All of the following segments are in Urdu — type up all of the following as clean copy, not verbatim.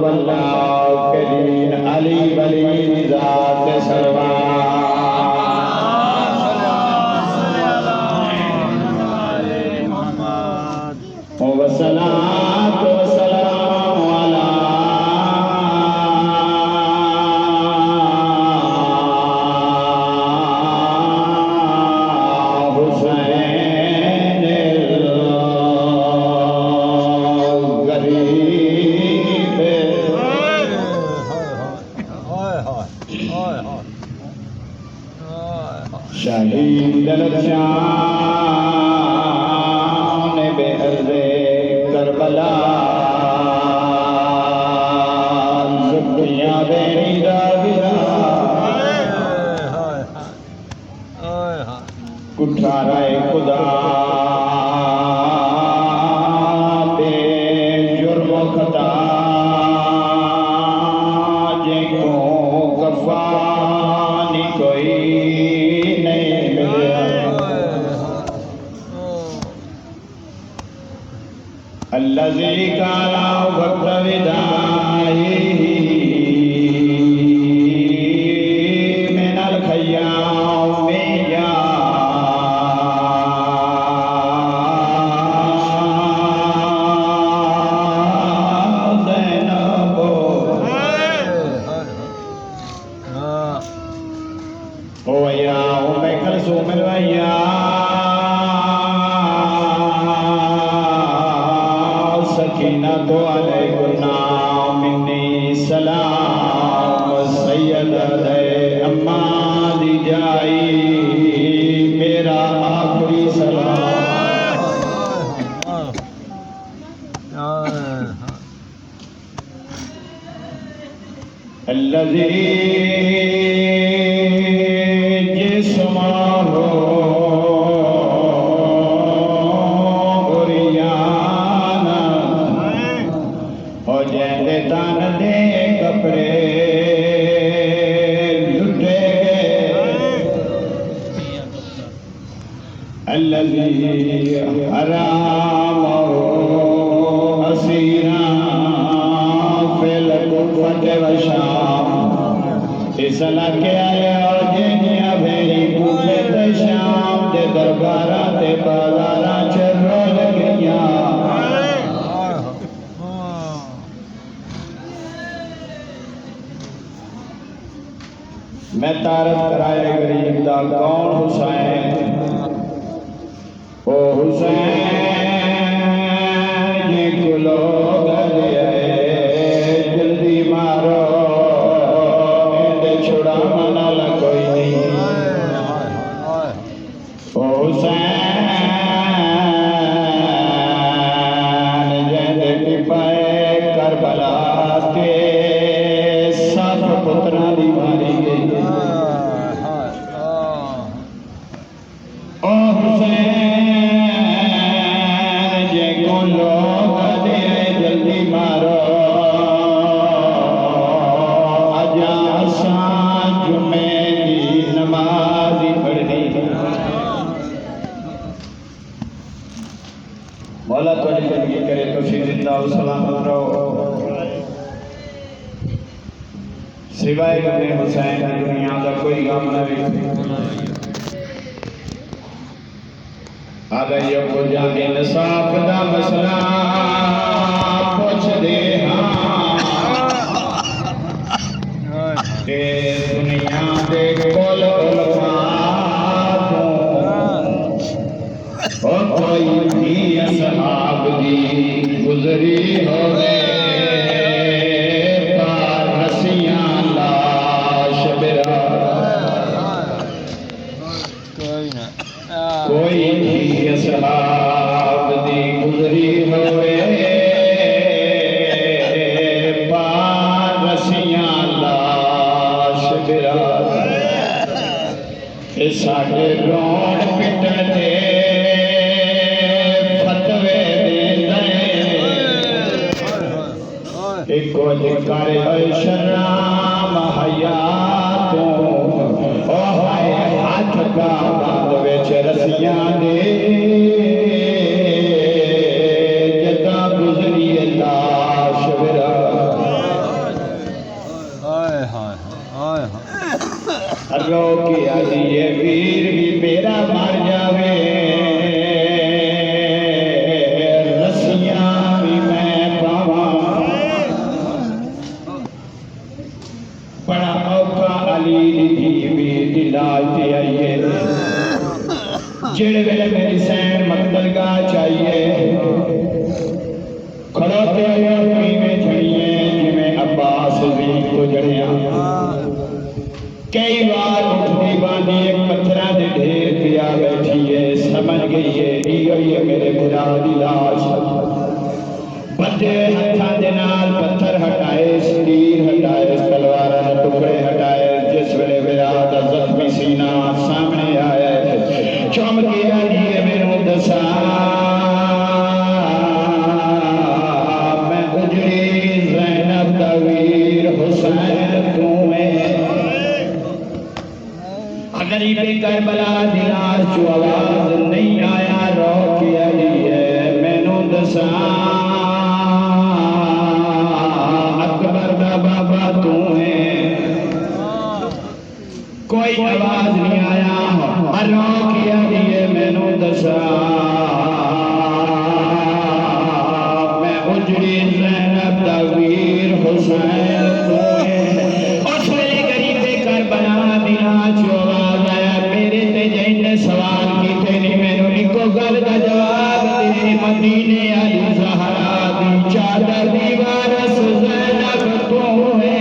والآخرین علی ولی ذات سروان والصلاة والسلام على حسین الغریب شہید الشان بے عرض کربلا زکیاں بیری راویہ کٹھارہ خدا بے جرم و خطا جن کو کفانی کوئی نہیں ملیا الذی کالا وقت ودائی من الخیام یا زینب او یا ام کلثوم الویا سکینۃ علیکم منی سلام سیدۃ اما دی جائی میرا آخری سلام الذی جسمہ عریانا ہو جیندے تن دے کپڑے لٹے گئے الذی حرام اسیران فی الکوفۃ والشام اس علاقے آئے اور جنیا بھیری کوفت شام دے دربارہ دے بازارہ چرو لگیاں میں تعارف کرائے غریب دا کون حسین او حسین جی کو لوگ لئے جلدی مارو چھڑا منا کوئی نہیں او حسین جیندے ٹپائے کربلا کے سب پترہ دی ماری گئی او حسین جے کو لوگ دے جلدی مارو مولا تجھے زندگی کرے تو زندہ و سلامت رہو سوائے اپنے حسین دنیا دا کوئی غم نہ بھی آگا یہ کو جانے انصاف دا مسئلہ پوچھ دے ہاں کہ دنیا دے کول اور کوئی بھی اصحاب دی گزری ہوئے پارسیاں لاش برا کوئی بھی اصحاب دی گزری ہوئے پارسیاں لاش برا ساڑھے رون پٹن دے ایکو ذکر شرام حیاتوں او ہائے ہاتھ کا بند ویچ رسیاں دے جدا گزری لاش برا جڑے ویلے میری سین مقتل گاہ چاہیے کھڑوتے ہوئے میں جھڑیے جمیں عباس زید کو جڑیاں کئی بار اٹھتی باندھی ایک پتھرہ دے ڈھیر کیا بیٹھی ہے سمجھ گئی ہے یہ میرے بھرا دی لاش بندے ہتھاں دے نال پتھر ہٹائے تیر ہٹائے تلوارہ ٹکڑے ہٹائے جس ویلے بھرا دا زخمی سینہ سامنے آیا چوم کیا لیے میرے دسا میں اجڑی زینب دا ویر حسین تمہیں غریب کربلا دلار جو آواز نہیں آیا رو کیا لیے مینو دسا اکبر دا بابا تو ہے کوئی آواز نہیں آیا رو کیا لیے مینو دسا میں اجڑی زینب دا ویر حسین تو ہے اس ویلے غریب کربلا دلار جو سوال کیتے نہیں مینوں اکو گل دا جواب دے مدینے علی زہرا دی چادر دی وارث زینب تو ہے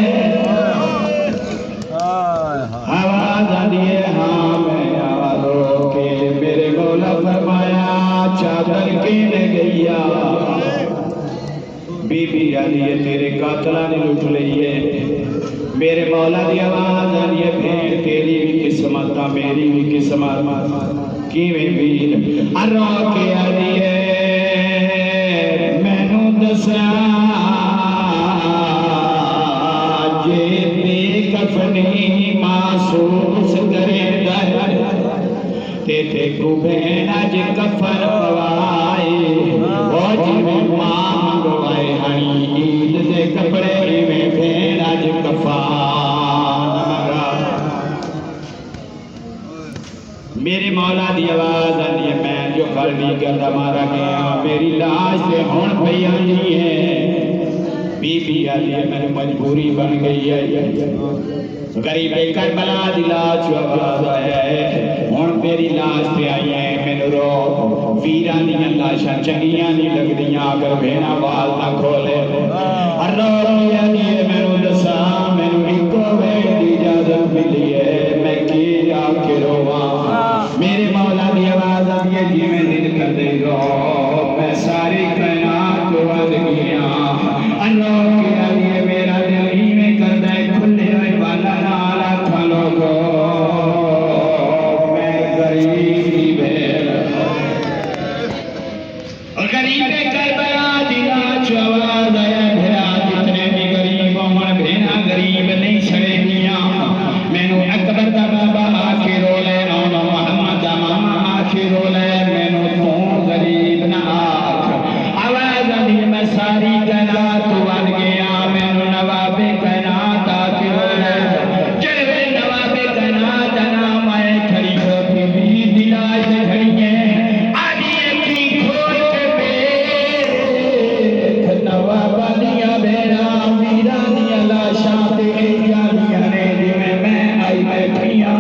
آواز آدھی ہے ہاں میں آوازوں کے میرے مولا فرمایا چادر کینے گیا بی بی آدھی ہے تیرے قاتلہ نے لٹ لئیے میرے مولا دی آواز آدھی ہے بھیڑ تیری بھی قسمت میری بھی قسمت کیویں ویر ارو کے آدھی ہے مینوں دسا جے بے کفنی محسوس کرے در تے کو بہن اج کفن پوائے او جویں ماں منگوائے ہنی عید دے کپڑے میں بہن اج کفان منگا میرے مولا دی آواز آدھی ہے میں جو قلبی گردہ مارا گیا میری لاش سے ہون پہ آنی ہے بی بی آدھی ہے میری مجبوری بن گئی ہے غریب کربلا دی لاش جو آواز آیا ہے ہون میری لاش پہ آئی ہے میں رو ویران دی لاشاں چنگیاں نہیں لگ دیاں اگر بھینا وال نہ کھولے رو آدھی ہے میں دسا میں ایکو ویڈ دی اجازت ملی ہے میں کی آ کے رواں میرے مولا دی آواز آدھی ہے جی میں دل کر دے گا میں ساری کائنات کو ود گیا اللہ کی آدھی ہے میرا دل ہی میں کر دے کھلے ہوئے والا نالا کھلو گو میں غریب اور غریب کربلا دلا جو آواز آیا بھرا جتنے بھی غریب ہوں بھینا غریب نہیں چھڑے میاں میں نو اکبر دا بابا آکے رو لے رولے میں نو تو غریب نہ آکھ آواز آدھی میں ساری کائنات ون گیا میں نو نواب کائنات آکے رولے جڑوے نواب کائنات نام آئے کھڑی ہوتی بھی دلائی سے کھڑی ہیں آدھی ایکی کھول کے بیت نواب دیا بیرا ویرانی لاشاں تیرے یادیاں نے میں آئی بیٹھیاں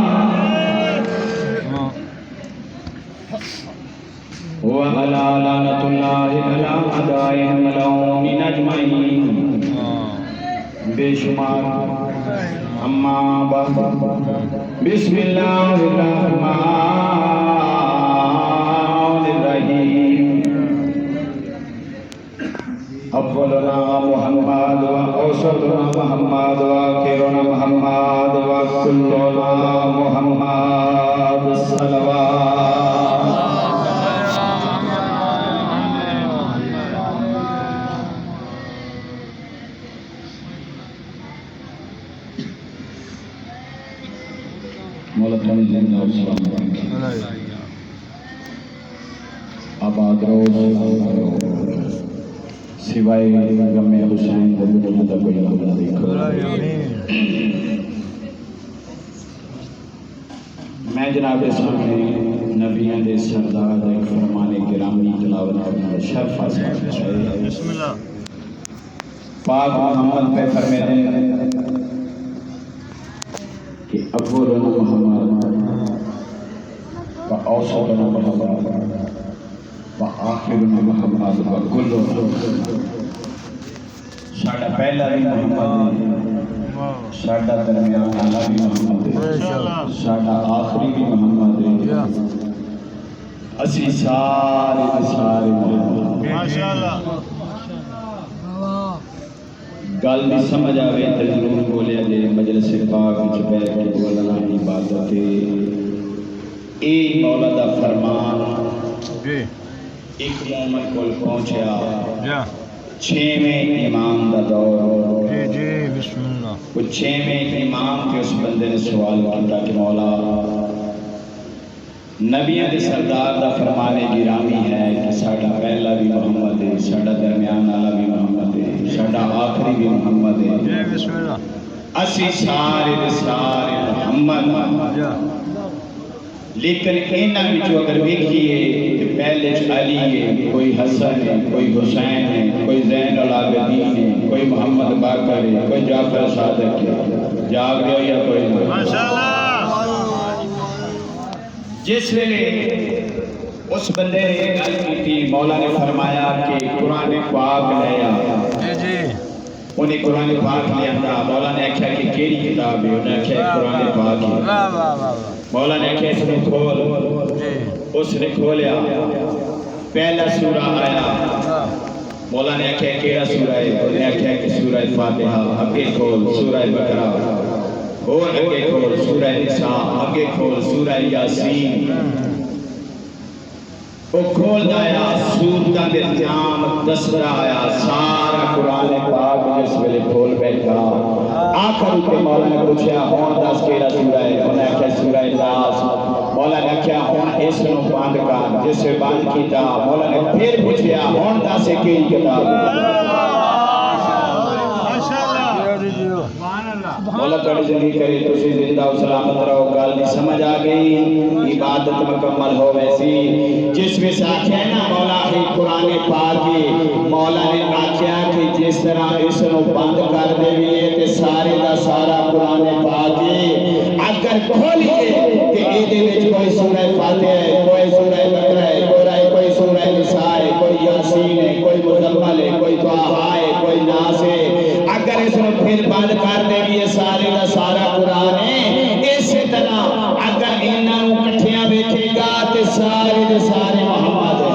وعلى لعنة الله على أعدائهم ملعونين أجمعين بے شمار اما بعد بسم اللہ الرحمن الرحیم اولنا محمد و اوسطنا محمد و آخرنا محمد و کلنا محمد صلوات مولا تعالی زندہ اور سلام آباد روز سوائے غم حسین دنیا دا کوئی نہ دیکھو میں جناب سامنے نبیوں دے سردار ایک فرمان گرامی تلاوت کرنا شرف حاصل بسم اللہ پاک محمد پہ فرماتے ہیں کہ اولنا محمد و اوسطنا محمد وآخرنا محمد وکلنا ساڈا پہلا بھی محمد ہے، ساڈا درمیان والا بھی محمد ہے، ساڈا آخری بھی محمد ہے، اسی سارے سارے محمد ماشاءاللہ گل نہیں سمجھ آوے تے ضرور بولیا جے مجلس پاک وچ بیٹھ کے بولنا عبادت ہے۔ اے مولا دا فرمان جی ایک مومن کول پہنچیا جا چھویں امام دا دور، جی جی بسم اللہ وہ چھویں امام کے اس بندے نے سوال کیا کہ مولا نبیوں کے سردار دا فرمان گرامی ہے کہ ساڈا پہلا بھی محمد ہے، ساڈا درمیان والا بھی محمد ہے، ساڈا آخری بھی محمد ہے، جی بسم اللہ اسی سارے دے سارے محمد۔ جا لیکن انہاں وچوں اگر ویکھیے کہ پہلے علی ہے، کوئی حسن ہے، کوئی حسین ہے، کوئی زین العابدین ہے، کوئی محمد باقر ہے، کوئی جعفر صادق ہے، جاگ رہے ہو یا کوئی نہیں؟ ماشاءاللہ جس ویلے اس بندے نے یہ گل کی مولا نے فرمایا کہ قرآن پاک لے آ، جی جی انہیں قرآن پاک لے آندا، مولا نے آکھیا کہ کیڑی کتاب ہے؟ انہیں آکھیا قرآن پاک ہے۔ واہ واہ واہ مولا نے آکھیا اس نے کھول، جی اس نے کھولیا، پہلا سورہ آیا، مولا نے آکھیا کیڑا سورہ ہے؟ انہیں نے آکھیا کہ سورہ فاتحہ، اگے کھول سورہ بقرہ، اور اگے کھول سورہ نساء، اگے کھول سورہ یاسین، وہ کھول دایا سورتاں دے جام دسرا آیا سارا قرآن پاک جس ویلے کھول بیٹھا، آخر کے مولا نے پوچھا ہون دس کیڑا سورہ ہے؟ انہیں نے آکھیا سورہ ناس۔ مولا نے آکھیا ہون اس نو بند کر، جس سے بند کیتا مولا نے پھر پوچھا ہون دس کیڑی کتاب ہے؟ مولا کڑی زندگی کرے تسی زندہ و سلامت رہو، گل نہیں سمجھ آ گئی، عبادت مکمل ہو ویسی جس میں سے آکھیا ہے نا مولا ہی قرآن پاکی، مولا نے آکھیا کہ جس طرح اس نو بند کر دے بھی تے سارے دا سارا قرآن پاکی اگر کھولیے کہ ایدے وچ کوئی سورہ فاتحہ ہے، کوئی سورہ بقرہ ہے، کوئی سورہ نساء ہے، کوئی یاسین ہے، کوئی مزمل ہے، کوئی طٰہٰ ہے، کوئی ناس ہے، اگر اس نے پھر بند کر دے گی یہ سارے کا سارا قرآن ہے، اسی طرح اگر انہوں کٹھیاں بیٹھے گا تو سارے کے سارے محمد ہیں۔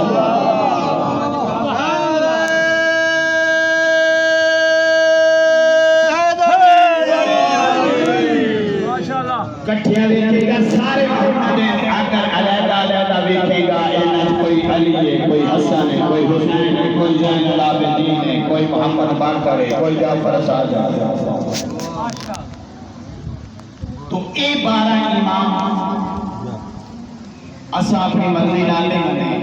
کٹھیاں بیٹھے گا سارے محمد ہیں، اگر علیحدہ علیحدہ بیٹھے گا انہوں کوئی علی ہے، کوئی حسن ہے، کوئی حسین ہے، کوئی زین العابدین ہے، کوئی محمد باقر ہے، کوئی جعفر صادق ہے۔ تو اے 12 امام اسا اپنی مرضی نال نہیں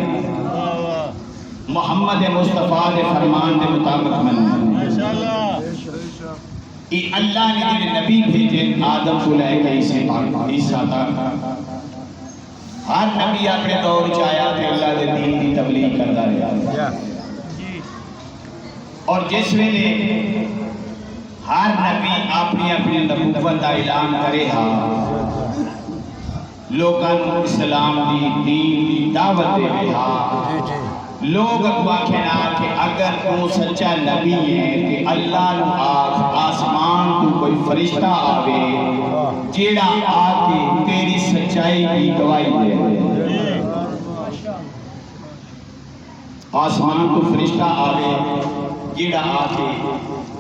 محمد مصطفیٰ دے فرمان دے مطابق مننے، یہ اللہ نے جنہیں نبی بھیجے آدم کو لے کے عیسیٰ تک، ہر نبی اپنے دور چاہیا کہ اللہ دے دین کی تبلیغ کرتا رہا، اور جس ویلے ہر نبی اپنی اپنی نبوت کا اعلان کرے ہاں، لوگوں اسلام دی دین دی دعوت دے ہاں، لوگ اگواکھنا کہ اگر تو سچا نبی ہے کہ اللہ نو آسمان تو کوئی فرشتہ آوے جیڑا آکے تیری سچائی کی گواہی دے، آسمان تو فرشتہ آوے جیڑا آکے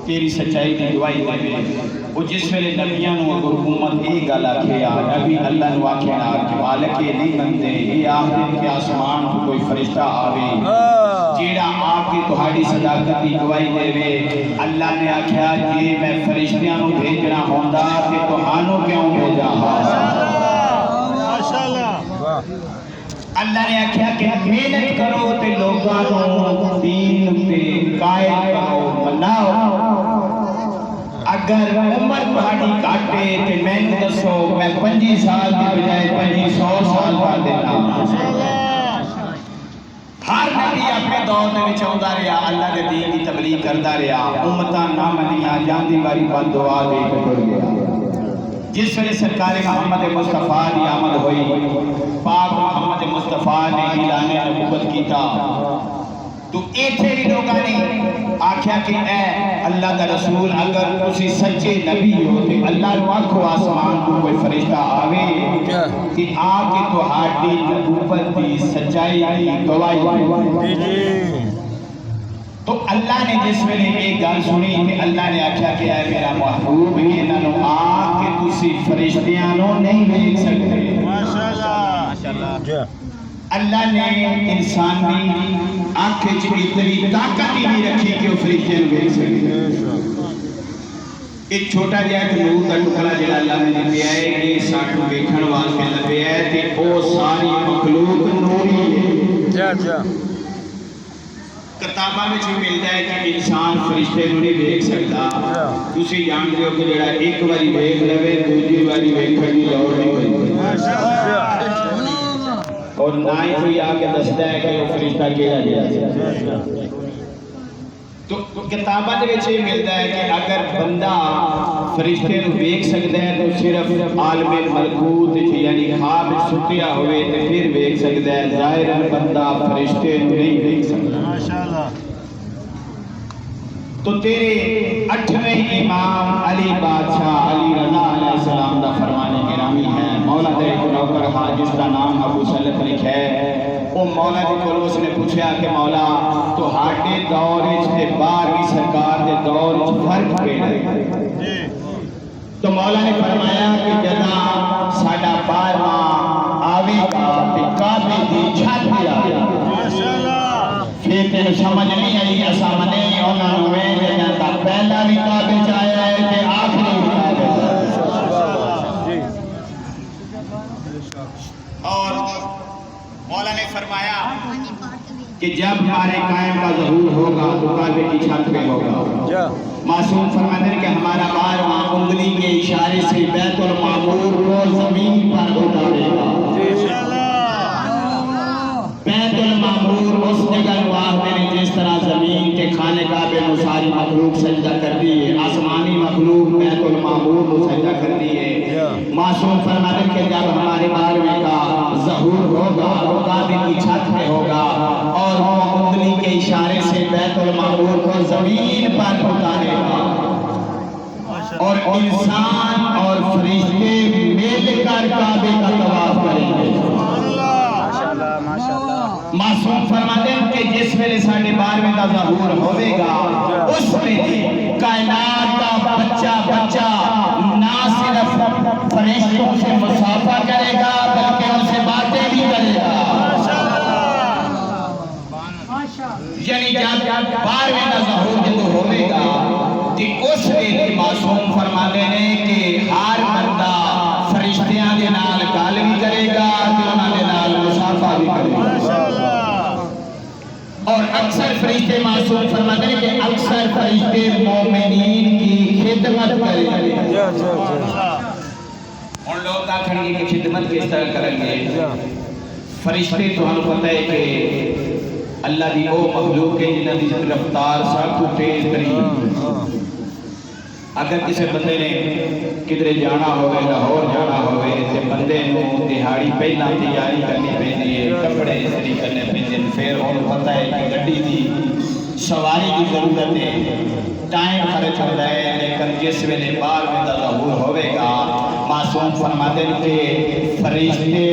تیری سچائی کی گواہی دے، وہ جس ویلے نبیاں نو اگر امت یہ گل آکھیا، نبی اللہ نو آکھیا کہ مالک یہ نہیں منتے، یہ آخر کہ آسمان کو کوئی فرشتہ آوے جیڑا آکے تہاڈی صداقت کی گواہی دے وے، اللہ نے آکھیا جی میں فرشتیاں نو بھیجنا ہوندا کہ تہانوں کیوں بھیجا؟ اللہ نے آکھیا کہ محنت کرو تے لوگاں نو دین تے قائل کرو، مناؤ، اگر عمر پہاڑی کاٹے تے میں دسو میں 25 سال کی بجائے 2500 سال کر دیتا۔ ہر نبی اپنے دور میں چاہتا رہا اللہ کے دین کی تبلیغ کرتا رہا، امتاں نہ منیاں جاندی باری بد دعا دے کے ٹر گیا، جس ویلے سرکار محمد مصطفیٰ کی آمد ہوئی پاک محمد مصطفیٰ نے اعلان نبوت کیتا تو ایتھے بھی لوگاں نے آکھیا کہ اے اللہ دا رسول اگر تسی سچے نبی ہو تے اللہ نو آکھو آسمان کو کوئی فرشتہ آوے کہ آ کے تہاڈی نبوت دی سچائی دی گواہی دے۔ تو اللہ نے جس ویلے ایک گل سنی تے اللہ نے آکھیا کہ اے میرا محبوب انہاں نو آ کے تسی فرشتیاں نو نہیں دیکھ سکتے۔ ماشاءاللہ اللہ نے انسان کی آنکھ اتنی طاقت ہی نہیں رکھی کہ وہ فرشتے نو دیکھ سکے۔ ایک چھوٹا جہا ایک نور کا ٹکڑا جڑا اللہ نے دیا ہے یہ سانو ویکھن واسطے لبیا ہے تے او ساری مخلوق نوری ہے۔ کتاباں وچ بھی ملتا ہے کہ انسان فرشتے نو نہیں دیکھ سکتا۔ تسی جانتے ہو کہ جڑا ایک باری ویکھ لوے دوسری باری ویکھن دی لوڑ نہیں ہوندی اور نہ ہی کوئی آ کے دستا ہے کہ وہ فرشتہ کیڑا جہا۔ تو کتاباں دے وچ یہ ملتا ہے کہ اگر بندہ فرشتے نو دیکھ سکتا ہے تو صرف عالم ملکوت یعنی خواب ستیا ہوئے تے پھر دیکھ سکتا ہے، ظاہراً بندہ فرشتے نو نہیں دیکھ سکتا۔ ماشاءاللہ تو تیرے 8ویں امام علی بادشاہ علی رضا علیہ السلام دا فرمان گرامی ہے۔ مولا دے ایک نوکر ہاں جس کا نام ابو سلط لکھا ہے، وہ مولا دے کول اس نے پوچھا کہ مولا تہاڈے دور وچ تے 12ویں سرکار دے دور وچ فرق کیڑا ہے؟ تو مولا نے فرمایا کہ جداں ساڈا 12واں آوے گا تے کعبے دی چھت تے آوے گا۔ پھر تینوں سمجھ نہیں آئی اساں منے انہاں نوں وے جدا پہلا بھی کعبے چ آیا ہے تے آخری بھی کعبے اور مولا نے فرمایا کہ جب ہمارے قائم کا ظہور ہوگا تو کعبے کی چھت پہ ہوگا۔ معصوم فرماتے ہیں کہ ہمارا 12واں انگلی کے اشارے سے بیت المعمور کو زمین پر اتارے گا۔ بیت المعمور اس جگہ واقع ہے جس طرح زمین کے خانے کعبے میں ساری مخلوق سجدہ کرتی ہے، آسمانی مخلوق بیت المعمور کو سجدہ کرتی ہے۔ معصوم فرماتے ہیں کہ جب ہمارے 12ویں کا ظہور ہوگا تو کعبے کی چھت پہ ہوگا اور وہ انگلی کے اشارے سے بیت المعمور کو زمین پر اتارے گا اور انسان اور فرشتے مل کر کعبے کا طواف کریں گے۔ معصوم فرماتے ہیں کہ جس ویلے ساڈے 12ویں کا ظہور ہوئے گا اس ویلے کائنات کا بچہ بچہ نہ صرف فرشتوں سے مصافحہ کرے گا بلکہ ان سے باتیں بھی کرے گا۔ یعنی جب 12ویں کا ظہور جب ہوئے گا کہ اس ویلے معصوم فرماتے ہیں کہ ہر بندہ فرشتیاں دے نال گل بھی کرے گا تے انہاں دے نال مصافحہ بھی کرے گا۔ اور اکثر فرشتے معصوم فرماتے ہیں کہ اکثر فرشتے مومنین کی خدمت کریں گے۔ ان لوگ آکھیں گے کہ خدمت کس طرح کریں گے؟ فرشتے تو ہم پتہ ہے کہ اللہ دی وہ مخلوق ہے جنہاں دی رفتار سب کو تیز ترین۔ اگر کسی بندے نے کدھر جانا ہوئے لاہور جانا ہوئے تے بندے نو دہاڑی پہلا تیاری کرنی پیندی ہے، کپڑے استری کرنے پیندے ہیں، پھر انہوں پتہ ہے کہ گڈی دی سواری کی ضرورت ہے، ٹائم خرچ ہوتا ہے، لیکن جس ویلے 12ویں کا ظہور ہوئے گا معصوم فرماتے ہیں کہ فرشتے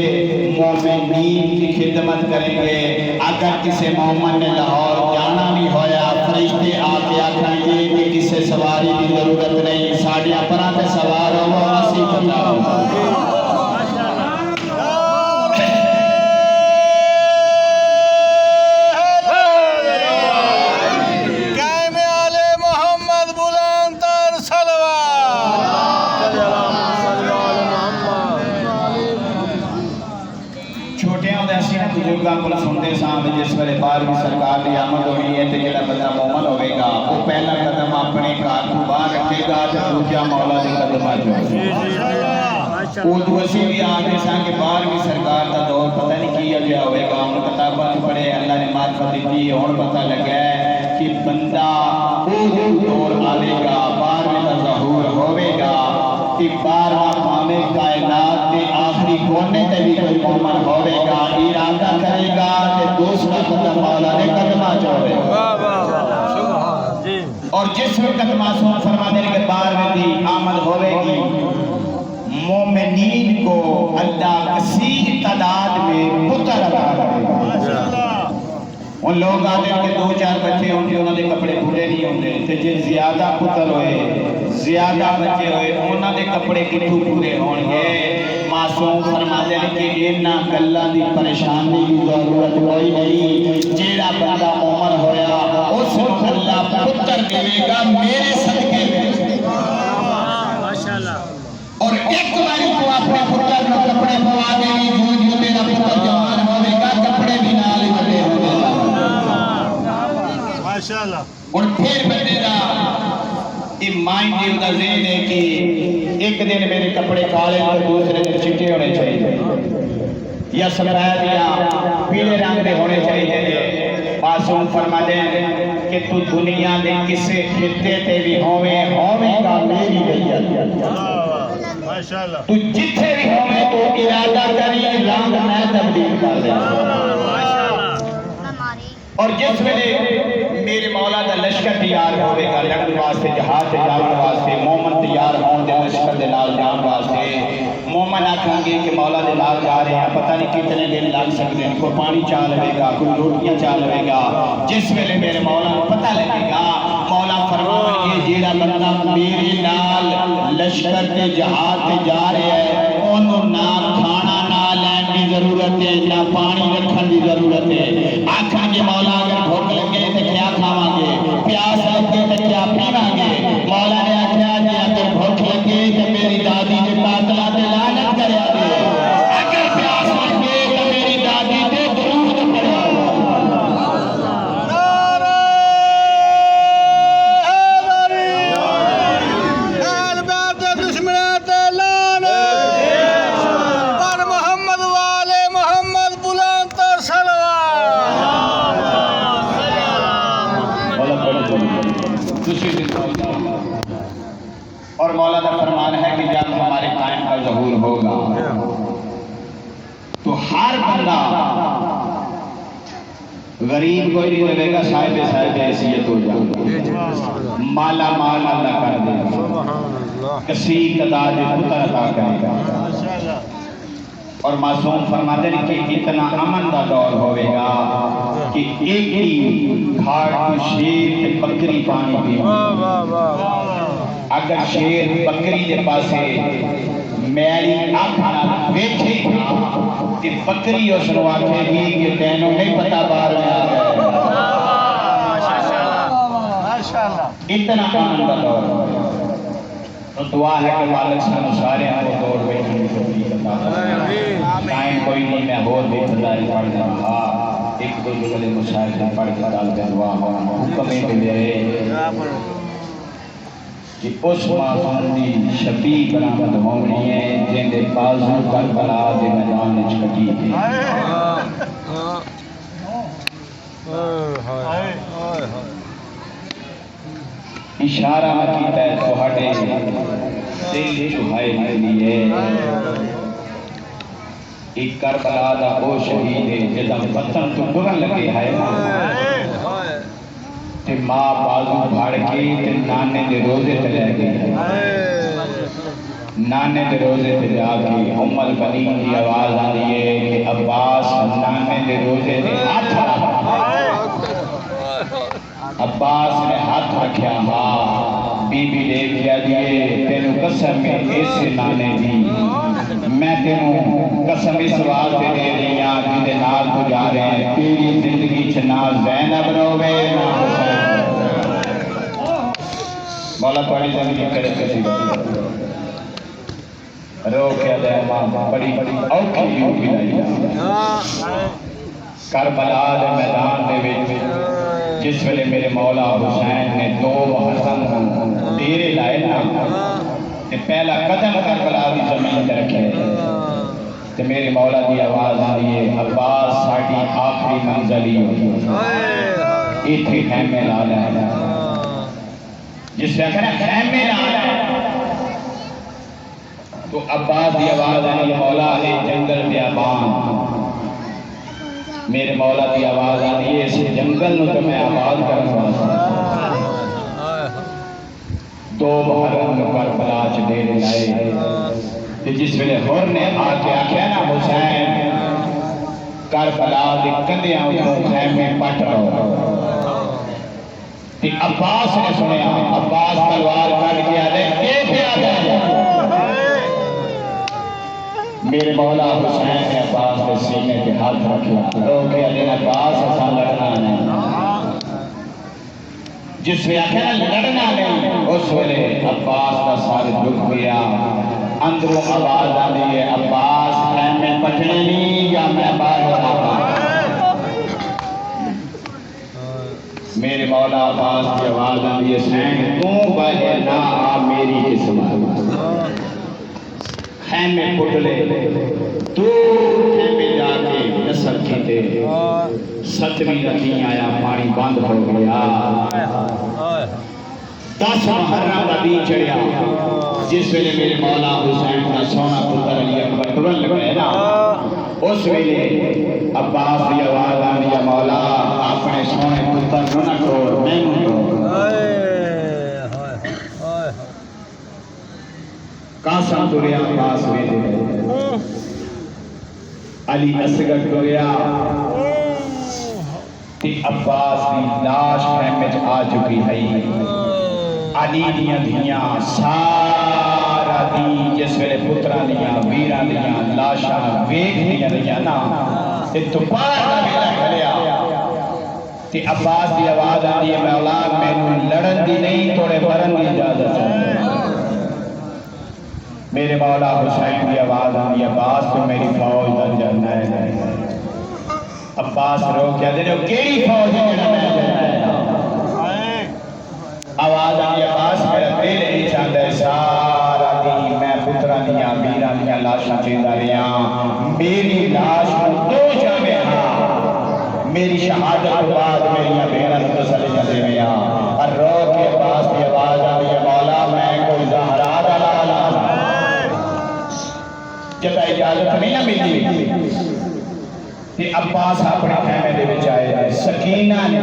مومنین کی خدمت کریں گے۔ اگر کسی مومن نے لاہور جانا بھی ہویا فرشتے آ کے آکھیں گے کہ کسی سواری کی ضرورت نہیں، ساڈے پراں تے سوار ہو اسی پتہ ہو۔ بزرگاں کو سنتے سامنے جس ویلے 12ویں سرکار کی آمد ہونی ہے تے جڑا بندہ مومن ہوئے گا وہ پہلا قدم اپنے گھر کو باہر رکھے گا تے دوجا مولا دے قدماں چ اردو اسی بھی آتے سا کہ 12ویں سرکار کا دور پتہ نہیں کیا گیا ہوئے گا، ہم کتاباں پڑھے اللہ نے معرفت دی ہن پتہ لگا ہے کہ بندہ وہ دور آئے گا 12ویں کا ظہور ہوئے گا کہ 12واں دوسرا قدم مولا نے قدمہ چوڑے واہ واہ واہ سبحان جی اور جس وقت معصوم فرما دینے کے بار میں دی آمد ہوئے گی مومنین کو اللہ کثیر تعداد میں پتر عطا کرے گا ان لوگ آتے ہیں کہ 2-4 بچے ہوں گے انہوں نے کپڑے پھولے نہیں ہوں گے تو جن زیادہ پتر ہوئے زیادہ بچے ہوئے انہوں نے کپڑے کتوں پورے ہوں گے معصوم فرما دینے کہ انہاں گلہ دی پریشانی کی ضرورت کوئی نہیں جیڑا بندہ عمر ہویا اس کو اللہ پتر دے گا میرے صدقے میں ماشاءاللہ اور ایک باری کو اپنے پتر کو کپڑے پوا دے گی جو میرا پتر جوان ہوئے گا کپڑے بھی نال بڑے ہوئے گا ماشاءاللہ اور پھر بندے دا یہ مائنڈ دیو دا ذہن ہے کہ ایک دن میرے کپڑے کالے اور دوسرے دن چٹے ہونے چاہیے یا سفید یا پیلے رنگ دے ہونے چاہیے معصوم فرما دے کہ تو دنیا دے کسے خطے تے بھی ہوویں گا میری بیعت ماشاءاللہ تو جتھے بھی ہوویں تو ارادہ کری رنگ میں تبدیل کر دے اور جس ویلے میرے مولا دا لشکر تیار ہوئے گا لڑن واسطے جہاد سے جان واسطے مومن تیار ہوں دے لشکر دے نال جان واسطے مومن آکھاں گے کہ مولا دے نال جا رہے ہیں پتہ نہیں کتنے دن لگ سکتے ہیں کوئی پانی چاہ لے گا کوئی روٹیاں چاہ لے گا جس ویلے میرے مولا کو پتہ لگے گا مولا فرمان یہ جیڑا بندہ میرے نال لشکر تے جہاد تے جا رہے ہیں انہوں نہ کھانا نہ لین کی ضرورت ہے نہ پانی رکھن کی ضرورت ہے آکھاں گے مولا اگر بھوک لگے تو کیا کھاواں گے پیاس لگے تو کیا پیواں گے مولا نے آکھیا جی اگر بھوک لگے تو میری دادی کے قاتلاں تے لعنت کریا دے اگر پیاس لگے تو میری دادی تے درود پڑھیا اور مولا کا فرمان ہے کہ جب ہمارے قائم کا ظہور ہوگا تو ہر بندہ غریب کوئی نہیں رہے گا صاحب حیثیت ہو جائے مالا مال اللہ کر دے گا کثیر تعداد پتر عطا کرے گا اور معصوم فرماتے ہیں کہ اتنا امن کا دور ہوئے گا کہ ایک ہی گھاٹ شیر بکری پانی پی اگر شیر بکری دے پاسے میری آنکھ نہ بیٹھے کہ بکری اس نو آکھے گی کہ تینوں نہیں پتہ بار میں آ گئے اتنا امن کا دور تو دعا ہے کہ مالک سانو سارے کو دوڑ بیٹھنے کی توفیق عطا فرمائے ٹائم کوئی نہیں میں اور بھی خدائی پڑھ رہا ایک دو جملے مشاہدہ پڑھ کے ڈال کے دعا ہونا حکم ہے میرے کہ اس معصوم دی شفیع برآمد ہونی ہے جن دے بازو کربلا دے میدان وچ کٹی تھی اشارہ کیتا ہے تہاڈے دل چوہائے کے لیے ایک کربلا دا او شہید ہے جدا وطن تو ڈرن لگے ہے تے ماں بازو بھاڑ کے تے نانے دے روزے تے لے گئی نانے دے روزے تے جا کے ام البنین کی آواز آ رہی ہے کہ عباس نانے دے روزے تے ہاتھ رکھا عباس نے ہاتھ رکھیا ہاں بی بی دیکھیا دیئے تینوں قسم میں ایسے نانے دی میں تینوں قسم اس واسطے دے دیا جنہیں نال تو جا رہے ہیں تیری زندگی چھ نہ زینب روے نہ حسین مولا پڑی زندگی کرے کسی رو کیا دے ماں بڑی اوکھی ڈیوٹی لائی کربلا دے میدان دے وچ جس ویلے میرے مولا حسین نے دو حسن ڈیرے لائے نا تے پہلا قدم کربلا دی زمین تے رکھے تے میرے مولا دی آواز آئی ہے عباس ساڈی آخری منزل ہی ہوئی ایتھے خیمے لا لے جس نے کہا خیمے لا لے تو عباس دی آواز آئی مولا ہے جنگل بیابان میرے مولا کی آواز آئی ہے اس جنگل نو تو میں آباد کرنے واسطے دو محرم نو کربلا چ ڈیرے لائے تے جس ویلے ہور نے آ کے آکھیا نا حسین کربلا دے کندیاں اتوں خیمے پٹ رہو تے عباس نے سنیا عباس تلوار کٹ کے آدھے اے پہ آ گئے میرے مولا حسین نے عباس کے سینے کے ہاتھ رکھا رو کے دن عباس ایسا لڑنا نہیں جس میں آخر لڑنا نہیں اس ویلے عباس کا سارے دکھ گیا اندروں آواز آئی ہے عباس خیمے پٹنے نہیں یا میں باہر میرے مولا عباس کی آواز آئی ہے حسین تو بجے نہ آ میری قسمت خیمے پٹ لے تو خیمے جا کے نسل کیتے ستویں رکھی آیا پانی بند ہو گیا 10 محرم کا دن چڑھیا جس ویلے میرے مولا حسین کا سونا پتر علی اکبر ترن لگے نا اس ویلے عباس کی آواز آئی ہے مولا اپنے سونے پتر نہ توڑ میں قاسم دوریا عباس ویلے علی اصغر دوریا تی عباس کی لاش خیمے آ چکی ہے علی دیاں دھیاں سارا دی جس ویلے پتران دیاں ویران دیاں لاشاں ویگ دیاں دیاں نا تے دوپہر دا ویلا کھلیا تے عباس دی آواز آئی ہے مولا میں لڑن دی نہیں توڑے مرن دی اجازت ہے میرے مولا حسین کی آواز آئی عباس تو میری فوج در جانا ہے عباس رو کیا دے رہے ہو کیڑی فوج ہے جڑا میں جانا ہے آواز آئی عباس میرا دل نہیں چاہتا ہے سارا دی میں پتران دیاں بیران دیاں لاشاں چیزا رہا میری لاش دو جامعہ ہاں میری شہادت بعد میری بیران تسلی جاتے میں اور رو کے عباس کی آواز آئی مولا میں کوئی زہرا دلالا جب اجازت نہیں نہ ملی کہ عباس اپنے خیمے دے وچ آئے سکینہ نے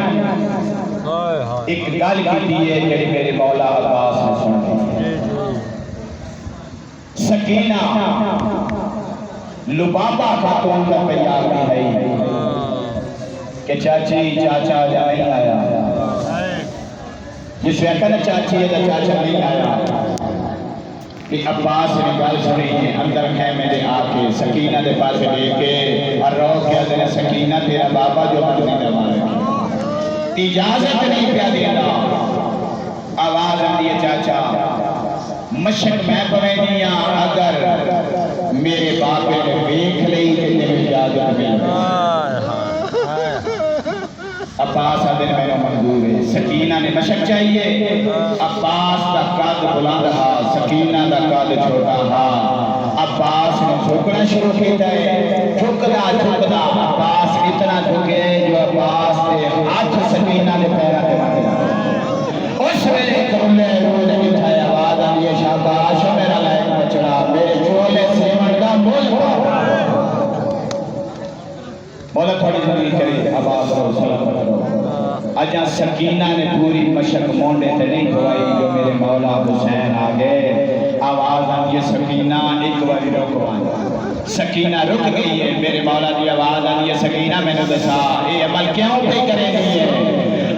ایک گل کی ہے جڑی میرے مولا عباس نے سنی سکینہ لبابہ خاتون کا پیار بھی ہے کہ چاچی چاچا جا نہیں آیا جس وقت نا چاچی ہے تو چاچا نہیں آیا کہ عباس نے گل سنی ہے اندر خیمے دے آ کے سکینہ دے پاس دے کے اور رو کیا دے سکینہ تیرا بابا جو مرضی دے مارے اجازت نہیں پیا دینا آواز آتی ہے چاچا مشک میں پویں دیاں اگر میرے باپے نے دیکھ لئی کہ تیرے اجازت مل عباس دن میرا منظور ہے سکینہ نے مشک چاہیے عباس کا قد بلند ہا سکینہ کا قد چھوٹا ہا عباس نے جھکنا شروع کیتا ہے جھکدا عباس اتنا جھکے جو عباس نے ہاتھ سکینہ نے پیرا دے مارے اس ویلے کرلے روح نے اٹھایا آواز آئی ہے شاباش میرا لائق بچڑا میرے چولے سیمن کا مول پا مولا تھوڑی زندگی کری عباس رو سلام کرو اجا سکینہ نے پوری مشک مونڈے تے نہیں دھوائی جو میرے مولا حسین آگے آواز آئی ہے سکینہ ایک باری رکوان سکینہ رک گئی ہے میرے مولا دی آواز آئی ہے سکینہ میں نے دسا اے عمل کیوں پہ کرے گئی ہے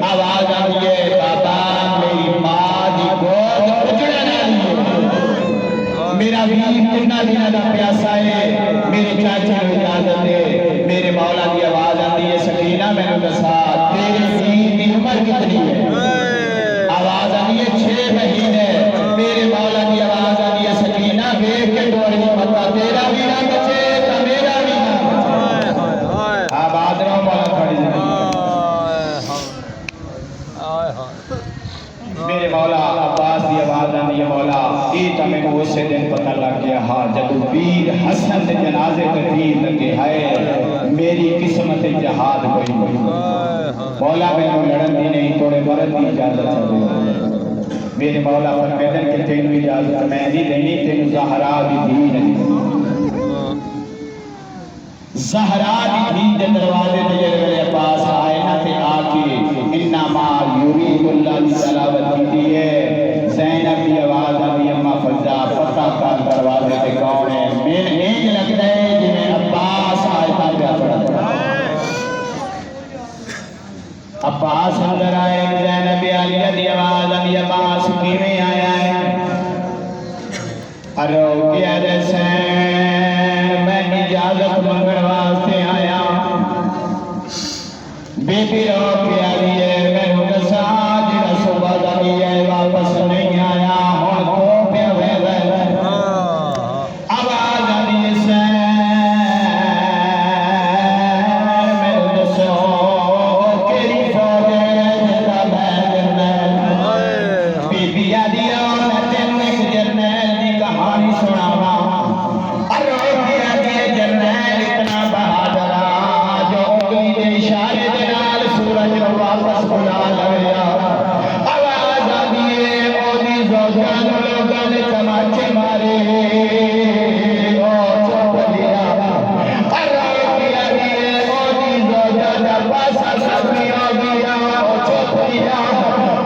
آواز آئی ہے بابا میری ماں دی گود اجڑا نہ لیے میرا ویر کتنا دینا دا پیاسا ہے میرے چاچا نے اجازت دے میرے مولا دی آواز آتی ہے سکینہ میں نے دسا تیری ویر کی عمر کتنی ہے آواز آتی ہے 6 مہینے میرے مولا دی آواز آتی ہے سکینہ بیٹھ کے دوڑی مطا تیرا بھی نہ بچے تا میرا بھی نہ بچے آباد رہو مولا کھڑی زمین میرے مولا عباس دی آواز آتی ہے مولا ایتا میں کو اسے دن پتہ لگ گیا ہاں جدو ویر حسن دے جنازے کے تیر لگے ہے میری قسمت جہاد کوئی مولا میں نے لڑن دی نہیں توڑے مرد دی اجازت ہے میرے مولا فرمیدن کہ تینو اجازت میں نہیں دینی تینو زہرا بھی دی نہیں زہرا دی دھی دے دروازے تے جڑے ویلے عباس آئے نا تے آ کے انما یرید اللہ دی تلاوت کی ہے زینب دی آواز آئی اما فضا پتہ کر دروازے تے کون ہے میں انج لگتا ہے جویں عباس آیتاں پہ پڑھتا عباس اندر آئے زینب علیہ دی آواز آئی عباس کیویں آیا ہے ارو کیا حسین میں اجازت منگن واسطے آیا بی بی رو کے آئیے میں دسا جڑا صبح دا ہے واپس نہیں آیا ہن تو پہ ہوئے آواز آئی حسین میں دسو کیڑی فوج ہے جدا میں جرنیل بی بی آدھی میں تینوں ایک جرنیل دی کہانی سناواں ارو کیا کہ جرنیل اتنا بہادر جو انگلی دے اشارے دے نال سورج نو واپس بلا لیا آواز آدھی ہے اودی زوجاں نو لوگاں نے تماچے مارے او چپ لیا ارو کیا کہ اودی زوجاں دا پاسا سب نہیں آ گیا او چپ لیا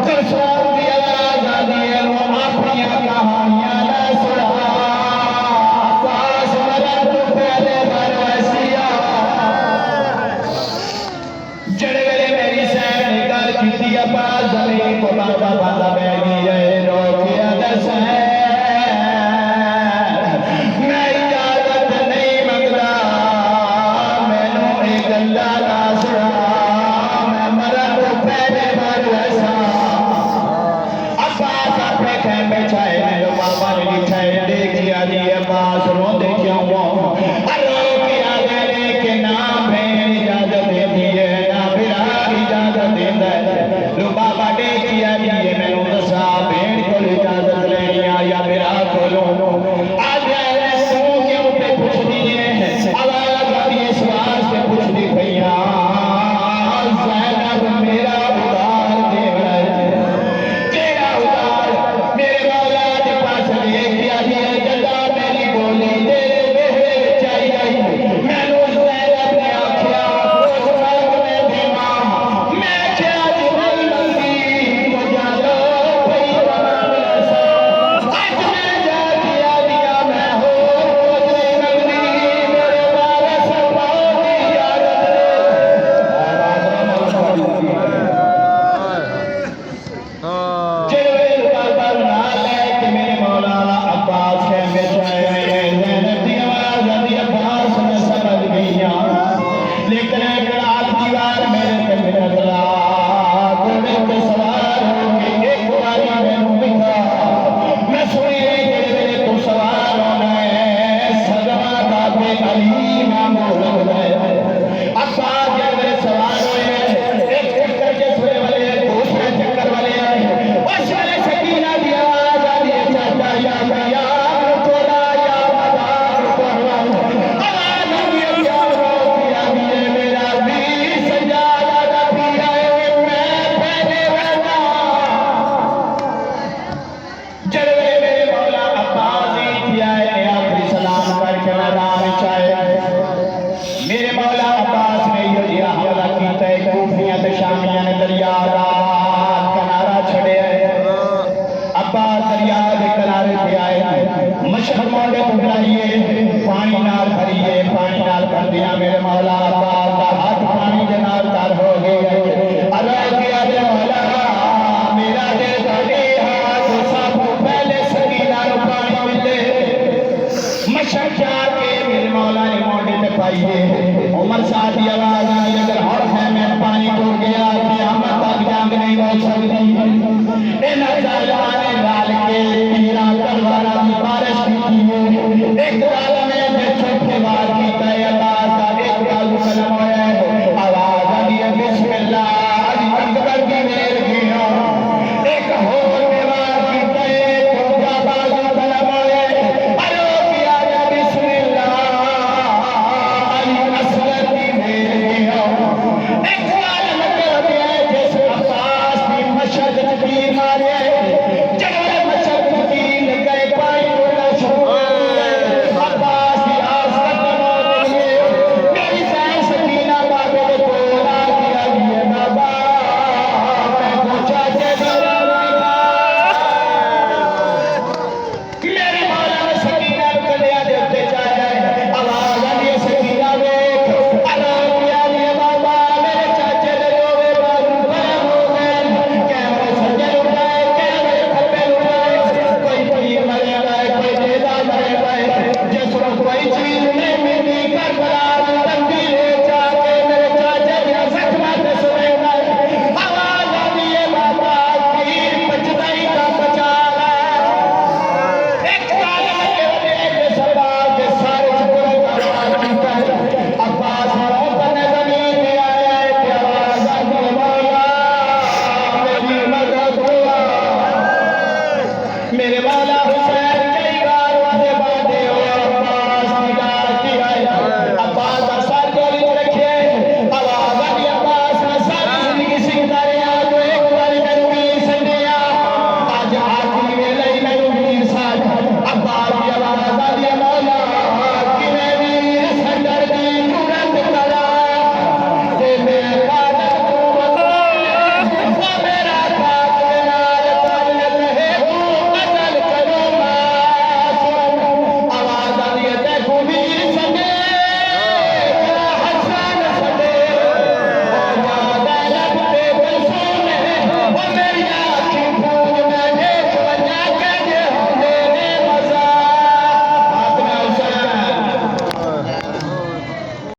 کرسان دی آواز آدھی ہے وہ اپنی کہانیاں نہ سنا پاس مرد تو پہلے بر ویسیا جڑے ویلے میری سین نے گل کیتی عباس زمین کو بابا بندہ بہ گئی ہے رو کیا دسین میں اجازت نہیں منگدا مینوں اے گلاں نہ سنا میں مرد تو پہلے بر ویسا عباس اپنے خیمے چھائے میرے بابا نے لکھا ہے دیکھیا جی عباس روندے کیوں ارو کیا گئے کہ نہ بہن اجازت دیتی ہے نہ بھرا اجازت دیتا ہے لو بابا دیکھیا جی میں نے دسا بہن کو اجازت لینی یا بھرا کو لو آج سو کیوں پہ پوچھتی ہے آواز آئی اس واسطے پوچھتی بھیا زینب میرا ادار دے رہا ہے تیرا ادار میرے مولا کے پاس لے کیا دیا جدا میری بولی تیرے بہرے وچ آئی میں نو زینب نے آکھیا اس وقت میں دیواں میں کیا نہیں منگی مجھا لو بھئی رسا اج میں جا دیا میں ہو کچھ نہیں منگی میرے بارے سب بہت اجازت جلوے بابا نہ لے کہ میرے مولانا عباس کے میں چاہے زینب دی آواز آدھی عباس میں سمجھ گئیا لیکن ایک رات دیوار میرے تے میرا دلا گھوڑے پہ سوار ہو کے ایک باری میں دکھا میں سنی جلوے تو سوار ہونا ہے سجما بابے علی میں مولد ہے عباس جلوے سوار ہوئے ایک چکر کے سوئے والے دوسرے چکر والے آئے اس والے سکینہ دی آواز آدھی چاچا یا بھیا توڑا یا مدار توڑا آواز آدھی یا روکیا دیئے میرا بھی سجادہ دا پیا ہے میں پہلے ویسا جلوے میرے مولا عباس کیا ہے آخری سلام کر کے میدان چاہے میرے مولا عباس نے یہ حملہ کیتا ہے کوفیاں تے شامیاں نے دریا دا کنارہ چھڑے عباس دریا دے کنارے پہ آئے مشہد موڑے پکڑائیے پانی نال بھریے پانی نال کر دیا میرے مولا عباس دا ہاتھ پانی کے نال تر ہو گئے اللہ کیا دے مولا میرا دے دھڑی ہاتھ سب پہلے سکینہ نو پانی ملے مشہد جا کے میرے مولا نے موڑے تے پائیے عمر ساتھی آواز آئی اگر ہر خیمے پانی ٹوٹ گیا قیامت تک جنگ نہیں ہو سکتی ان ظالمانے ڈال کے تیرا تلوارا کی بارش کی ایک عالم ہے جو چھوٹے وار کی تے اللہ کا ایک گل کلم ہے آواز آئی بسم اللہ اکبر کی مہر کیا ایک اور دیوار کی تے دوسرا بازو کلم ہے ارو کیا بسم اللہ علی اصغر کی مہر کیا مولا حسین